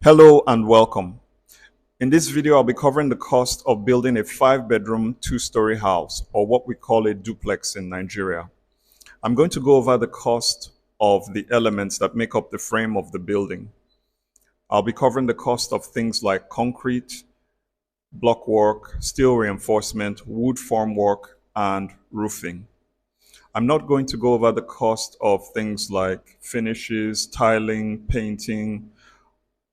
Hello and welcome. In this video, I'll be covering the cost of building a 5-bedroom, 2-story house, or what we call a duplex in Nigeria. I'm going to go over the cost of the elements that make up the frame of the building. I'll be covering the cost of things like concrete, block work, steel reinforcement, wood formwork, and roofing. I'm not going to go over the cost of things like finishes, tiling, painting,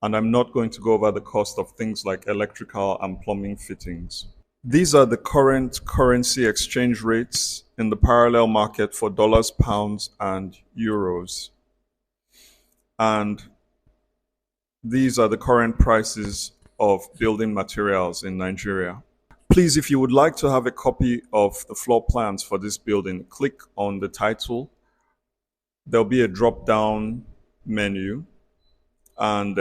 and I'm not going to go over the cost of things like electrical and plumbing fittings. These are the current currency exchange rates in the parallel market for dollars, pounds, and euros. And these are the current prices of building materials in Nigeria. Please, if you would like to have a copy of the floor plans for this building, click on the title. There'll be a drop-down menu and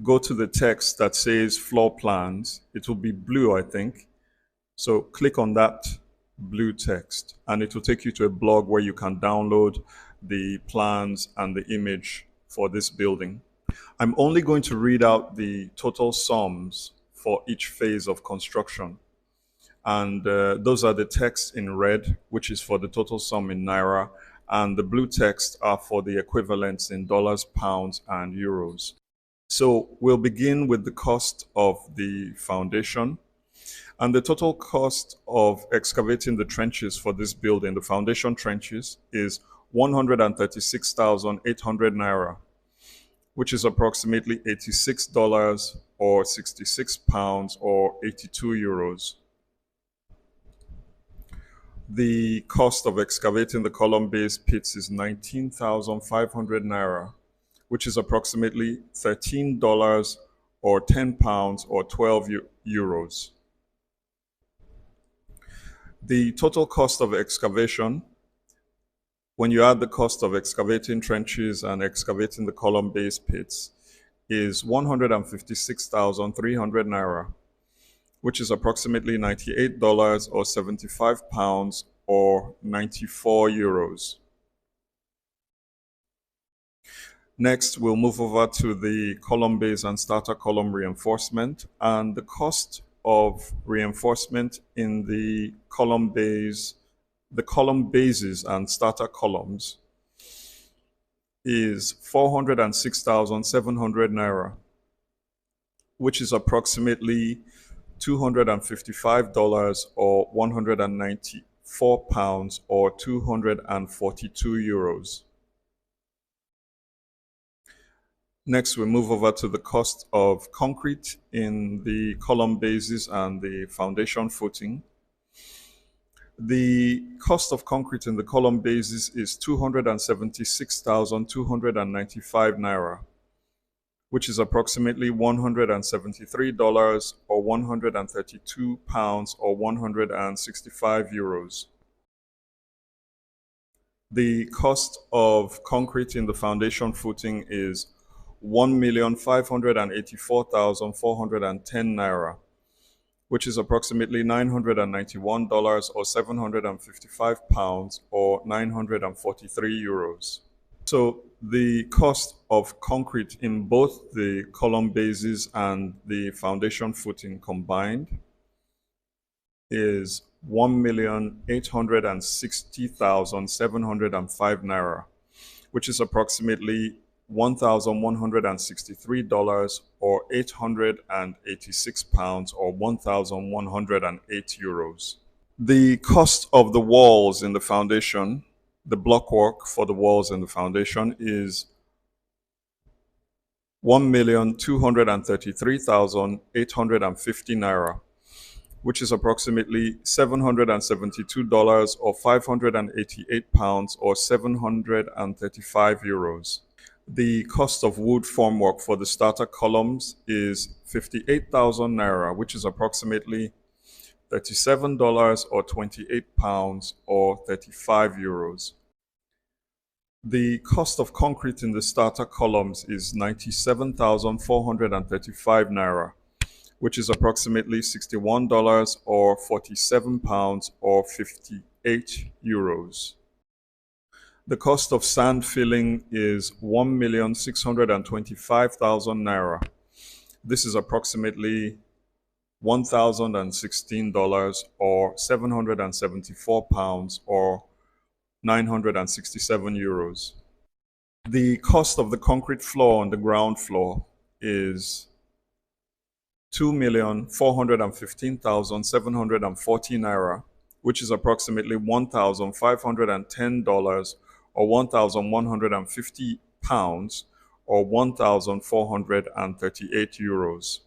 go to the text that says floor plans. It will be blue, I think. So click on that blue text and it will take you to a blog where you can download the plans and the image for this building. I'm only going to read out the total sums for each phase of construction. And those are the texts in red, which is for the total sum in Naira, and the blue text are for the equivalents in dollars, pounds, and euros. So we'll begin with the cost of the foundation. And the total cost of excavating the trenches for this building, the foundation trenches, is 136,800 Naira, which is approximately $86 or 66 pounds or 82 euros. The cost of excavating the column base pits is 19,500 Naira, which is approximately $13 or 10 pounds or 12 euros. The total cost of excavation, when you add the cost of excavating trenches and excavating the column base pits, is 156,300 Naira, which is approximately $98 or 75 pounds or 94 euros. Next, we'll move over to the column base and starter column reinforcement, and the cost of reinforcement in the column bases and starter columns is 406,700 Naira, which is approximately $255 or 194 pounds or 242 euros. Next, we move over to the cost of concrete in the column bases and the foundation footing. The cost of concrete in the column bases is 276,295 Naira, which is approximately $173 or 132 pounds or 165 euros. The cost of concrete in the foundation footing is 1,584,410 Naira, which is approximately $991 or 755 pounds or 943 euros. So the cost of concrete in both the column bases and the foundation footing combined is 1,860,705 Naira, which is approximately $1,163 or 886 pounds or 1,108 euros. The cost of the walls in the foundation, the block work for the walls in the foundation, is 1,233,850 Naira, which is approximately $772 or 588 pounds or 735 euros. The cost of wood formwork for the starter columns is 58,000 Naira, which is approximately $37 or 28 pounds or 35 euros. The cost of concrete in the starter columns is 97,435 Naira, which is approximately $61 or 47 pounds or 58 euros. The cost of sand filling is 1,625,000 naira. This is approximately $1,016 or 774 pounds or 967 euros. The cost of the concrete floor on the ground floor is 2,415,740 naira, which is approximately $1,510 or 1,150 pounds or 1,438 euros.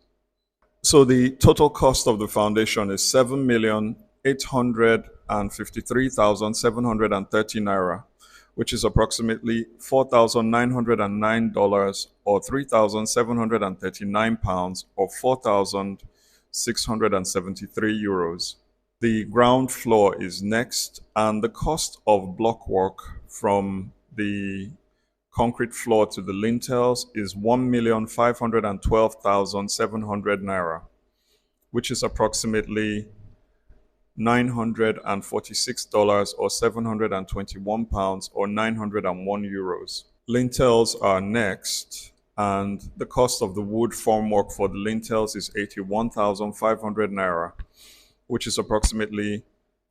So the total cost of the foundation is 7,853,730 naira, which is approximately $4,909 or 3,739 pounds or 4,673 euros. The ground floor is next, and the cost of block work from the concrete floor to the lintels is 1,512,700 naira, which is approximately $946 or 721 pounds or 901 euros. Lintels are next, and the cost of the wood formwork for the lintels is 81,500 naira, which is approximately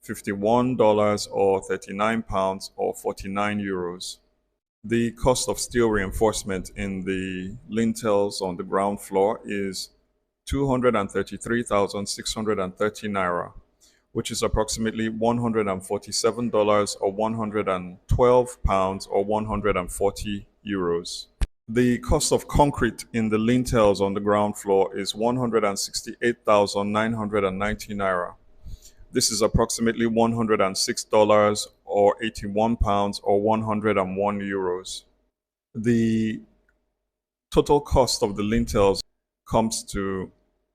$51 or 39 pounds or 49 euros. The cost of steel reinforcement in the lintels on the ground floor is 233,630 naira, which is approximately $147 or 112 pounds or 140 euros. The cost of concrete in the lintels on the ground floor is 168,990 naira. This is approximately $106 or 81 pounds or 101 euros. The total cost of the lintels comes to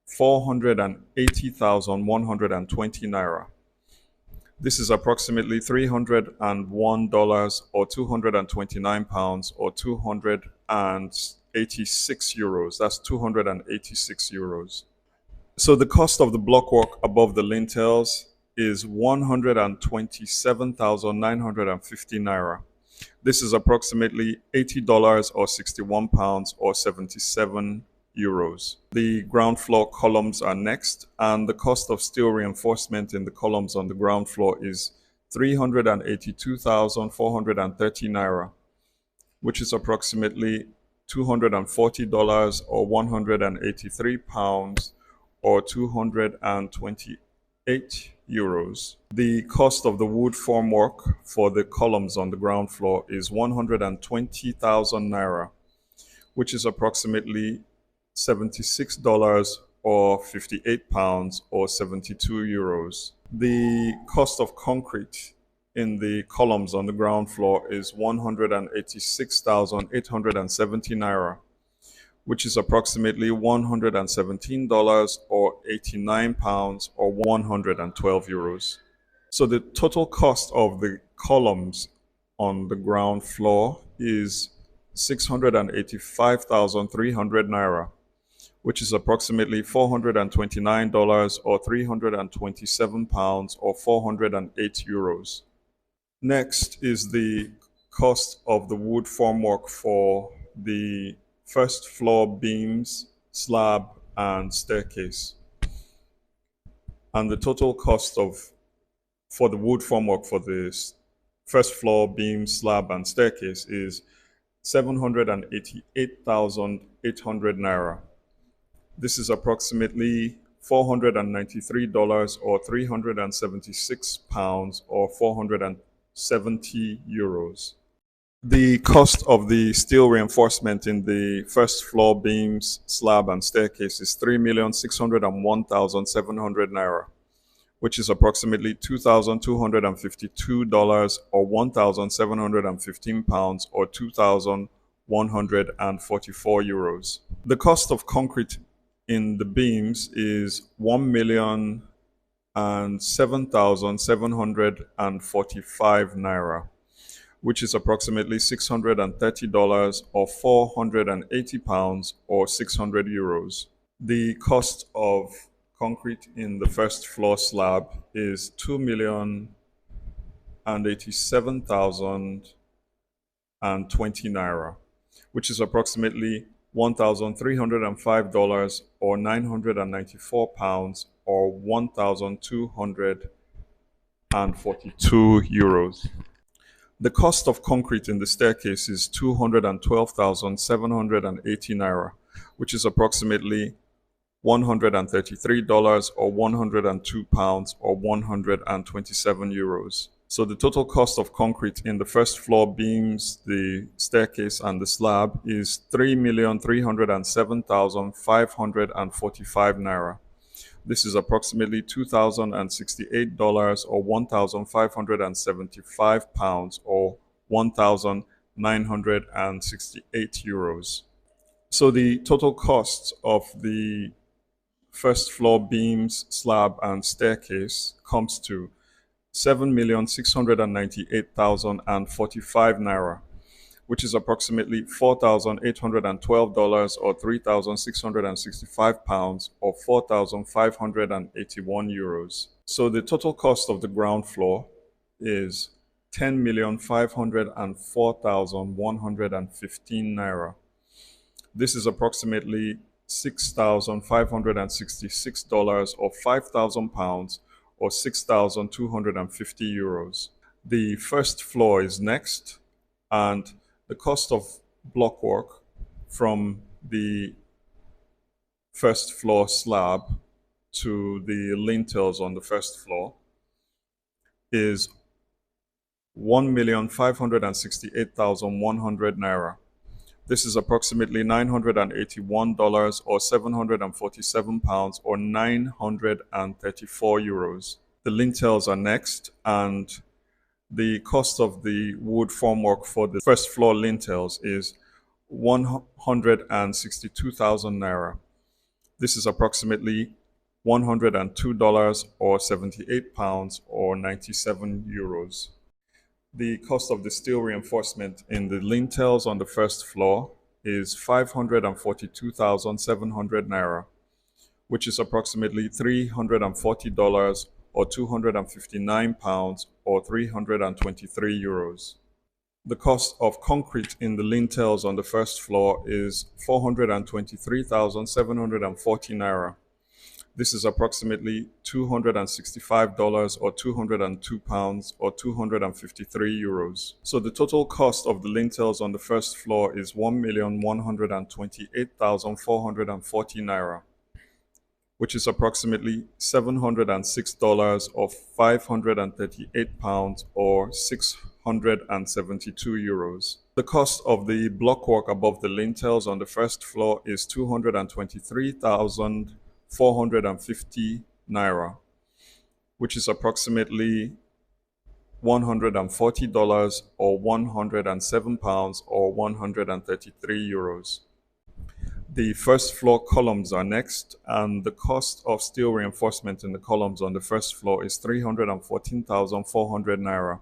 480,120 naira. This is approximately $301 or 229 pounds or 286 euros. That's 286 euros. So the cost of the blockwork above the lintels is 127,950 naira. This is approximately $80 or 61 pounds or 77 euros. The ground floor columns are next, and the cost of steel reinforcement in the columns on the ground floor is 382,430 naira, which is approximately $240 or 183 pounds or 228 euros. The cost of the wood formwork for the columns on the ground floor is 120,000 naira, which is approximately $76 or 58 pounds or 72 euros. The cost of concrete in the columns on the ground floor is 186,870 naira, which is approximately $117 or 89 pounds or 112 euros. So the total cost of the columns on the ground floor is 685,300 naira, which is approximately $429 or 327 pounds or 408 euros. Next is the cost of the wood formwork for the first floor beams, slab, and staircase. And the total cost for the wood formwork for this first floor beam, slab, and staircase is 788,800 naira. This is approximately $493 or 376 pounds or 470 euros. The cost of the steel reinforcement in the first floor beams, slab, and staircase is 3,601,700 naira, which is approximately $2,252 or 1,715 pounds or 2,144 euros. The cost of concrete in the beams is 1,007,745 naira, which is approximately $630 or 480 pounds or 600 euros. The cost of concrete in the first floor slab is 2,087,000 Naira, which is approximately $1,305 or 994 pounds or 1,242 euros. The cost of concrete in the staircase is 212,780 Naira, which is approximately $133 or 102 pounds or 127 euros. So the total cost of concrete in the first floor beams, the staircase, and the slab is 3,307,545 Naira. This is approximately $2,068 or 1,575 pounds or 1,968 euros. So the total cost of the first floor beams, slab, and staircase comes to 7,698,045 Naira, which is approximately $4,812 or 3,665 pounds or 4,581 euros. So the total cost of the ground floor is 10,504,115 Naira. This is approximately $6,566 or 5,000 pounds or 6,250 euros. The first floor is next, and the cost of block work from the first floor slab to the lintels on the first floor is 1,568,100 Naira. This is approximately $981 or 747 pounds or 934 euros. The lintels are next, and the cost of the wood formwork for the first floor lintels is 162,000 Naira. This is approximately $102 or 78 pounds or 97 euros. The cost of the steel reinforcement in the lintels on the first floor is 542,700 Naira, which is approximately $340 or 259 pounds or 323 euros. The cost of concrete in the lintels on the first floor is 423,740 Naira. This is approximately $265 or 202 pounds or 253 euros. So the total cost of the lintels on the first floor is 1,128,440 Naira, which is approximately $706 or 538 pounds or 672 euros. The cost of the blockwork above the lintels on the first floor is 223,450 Naira, which is approximately $140 or 107 pounds or 133 euros. The first floor columns are next, and the cost of steel reinforcement in the columns on the first floor is 314,400 Naira,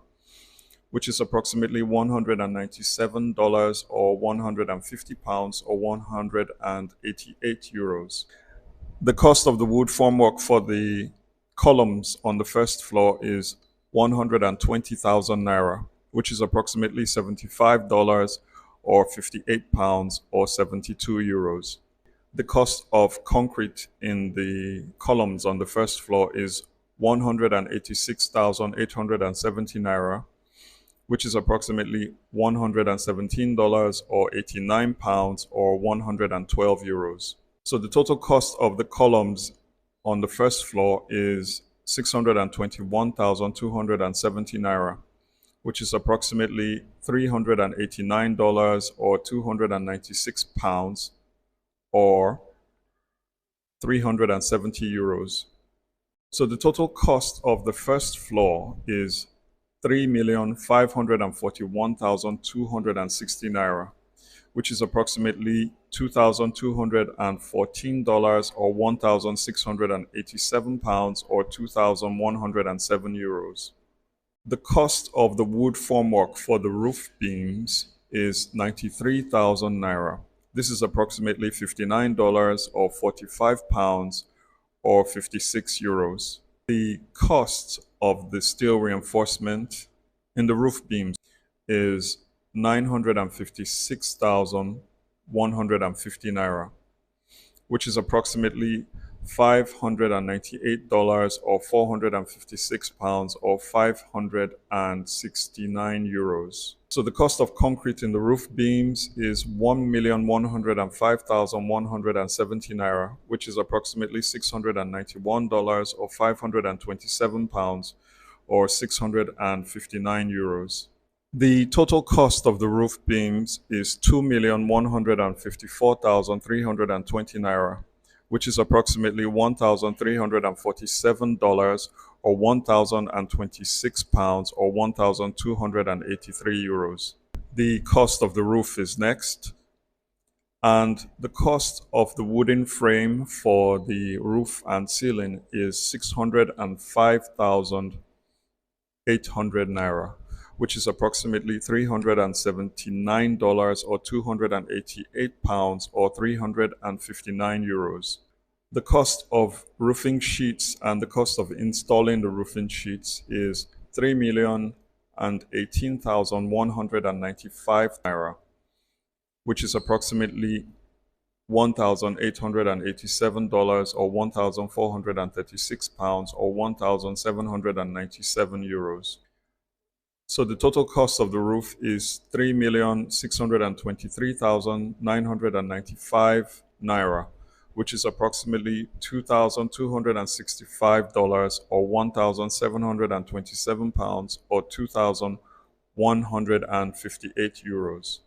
which is approximately $197 or 150 pounds or 188 euros. The cost of the wood formwork for the columns on the first floor is 120,000 Naira, which is approximately $75 or 58 pounds or 72 euros. The cost of concrete in the columns on the first floor is 186,870 Naira, which is approximately $117 or 89 pounds or 112 euros. So the total cost of the columns on the first floor is 621,270 Naira, which is approximately $389 or 296 pounds or 370 euros. So the total cost of the first floor is 3,541,260 Naira, which is approximately $2,214 or 1,687 pounds or 2,107 euros. The cost of the wood formwork for the roof beams is 93,000 Naira. This is approximately $59 or 45 pounds or 56 euros. The cost of the steel reinforcement in the roof beams is 956,150 Naira, which is approximately $598 or 456 pounds or 569 euros. So the cost of concrete in the roof beams is 1,105,170 Naira, which is approximately $691 or 527 pounds or 659 euros. The total cost of the roof beams is 2,154,320 Naira, which is approximately $1,347 or 1,026 pounds or 1,283 euros. The cost of the roof is next, and the cost of the wooden frame for the roof and ceiling is 605,800 Naira, which is approximately $379 or 288 pounds or 359 euros. The cost of roofing sheets and the cost of installing the roofing sheets is 3,018,195 Naira, which is approximately $1,887 or 1,436 pounds or 1,797 euros. So the total cost of the roof is 3,623,995 Naira, which is approximately $2,265 or 1,727 pounds or 2,158 euros.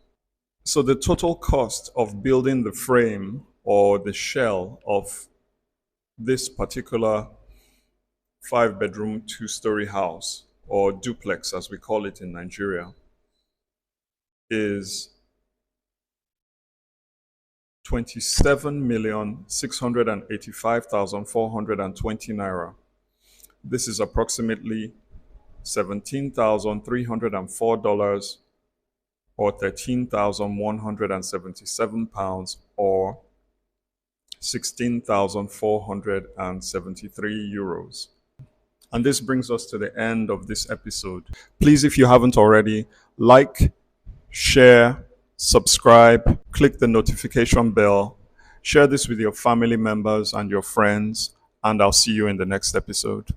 So the total cost of building the frame or the shell of this particular 5-bedroom, 2-story house, or duplex as we call it in Nigeria, is 27,685,420 Naira. This is approximately $17,304 or 13,177 pounds or 16,473 euros. And this brings us to the end of this episode. Please, if you haven't already, like, share, subscribe, click the notification bell, share this with your family members and your friends, and I'll see you in the next episode.